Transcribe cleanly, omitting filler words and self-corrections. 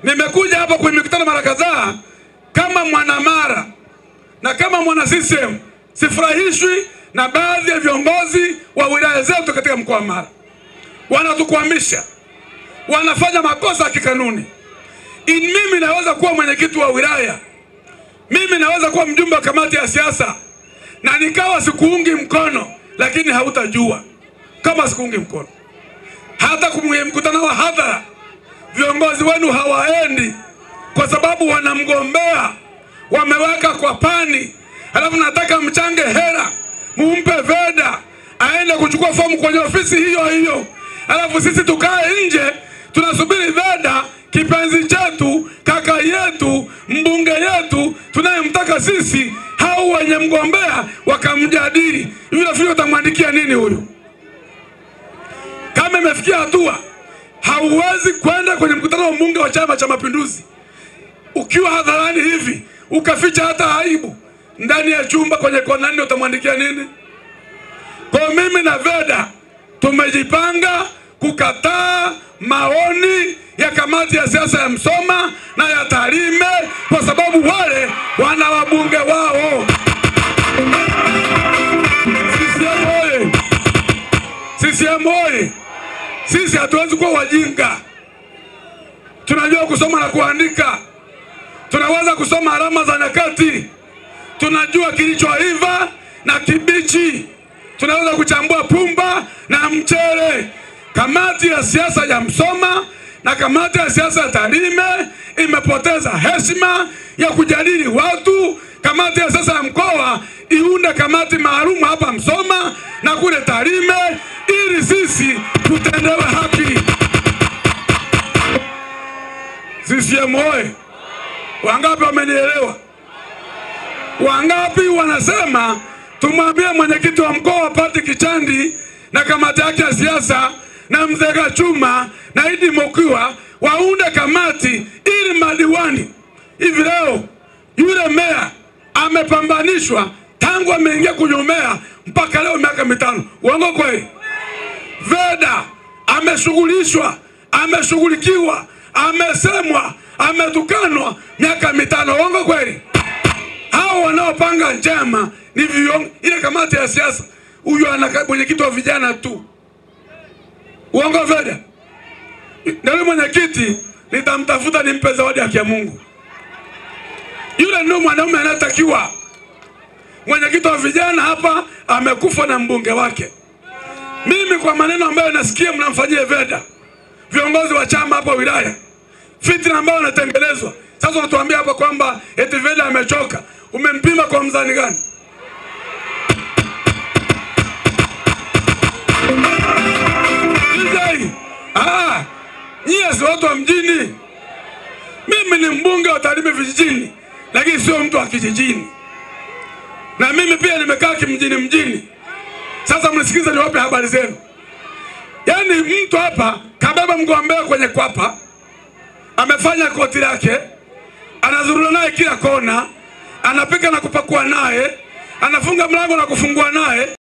Nimekuja hapa kwenye mikutano mara kadhaa kama mwanamara na kama mwana CCM. Sifurahishwi na baadhi ya viongozi wa wilaya zetu katika mkoa wa Mara. Wanatukwamisha, wanafanya makosa ya kikanuni. Mimi naweza kuwa mwenyekiti wa wilaya, mimi naweza kuwa mjumbe wa kamati ya siasa na nikawa sikuungi mkono, lakini hautajua kama sikuungi mkono. Hata kwenye mkutano wa hadhara viongozi wenu hawaendi kwa sababu wanamgombea, wameweka kwa pani. Alafu nataka mchange hela, mumpe VEDA aende kuchukua fomu kwenye ofisi hiyo hiyo. Alafu sisi tukae nje tunasubiri VEDA, kipenzi chetu, kaka yetu, mbunge yetu tunayemtaka sisi, hao wenye mgombea wakamjadili. Yule fili utamwandikia nini huyu? Kama imefikia hatua hauwezi kwenda kwenye mkutano wa mbunge wa Chama cha Mapinduzi ukiwa hadharani hivi ukaficha hata aibu ndani ya chumba kwenye kona nne, utamwandikia nini? Kwa mimi na VEDA tumejipanga kukataa maoni ya kamati ya siasa ya Msoma na ya Tarime kwa sababu wale wana wabunge wao. CCM oye! Sisi hatuwezi kuwa wajinga. Tunajua kusoma na kuandika. Tunaweza kusoma alama za nyakati. Tunajua kilichoiva na kibichi. Tunaweza kuchambua pumba na mchele. Kamati ya siasa ya Msoma na kamati ya siasa ya Tarime imepoteza heshima ya kujadili watu. Kamati ya siasa ya mkoa iunde kamati maalum hapa Msoma na kule Tarime ili sisi tutendewe haki. CCM oye! Wangapi wamenielewa? Wangapi wanasema tumwambie mwenyekiti wa mkoa wa Pati Kichandi na kamati yake ya siasa na Mzee Gachuma na Idi Mokiwa waunde kamati ili madiwani? Hivi leo yule meya amepambanishwa tangu ameingia kwenye meya mpaka leo miaka 5. Uongo kweli? VEDA ameshughulishwa, ameshughulikiwa, amesemwa, ametukanwa miaka 5. Uongo kweli? Hao wanaopanga njema ni viongozi. Ile kamati ya siasa huyu ana mwenyekiti wa vijana tu. Uongo VEDA? Ndio mwenyekiti nitamtafuta nimpe zawadi ya Mungu. Yule ndio mwanaume anatakiwa. Mwenyekiti wa vijana hapa amekufa na mbunge wake. Mimi kwa maneno ambayo nasikia mnamfanyia VEDA viongozi wa chama hapa wilaya, fitina ambayo inatengenezwa. Sasa unatuambia hapa kwamba eti VEDA amechoka. Umempima kwa mzani gani? Nyie si watu wa mjini. Mimi ni mbunge wa Tarime vijijini, lakini sio mtu wa kijijini. Na mimi pia nimekaa mjini. Sasa mnisikize niwape habari zenu. Yaani mtu hapa kabeba mgombea kwenye kwapa, amefanya koti lake, anazurura naye kila kona, anapika na kupakua naye, anafunga mlango na kufungua naye.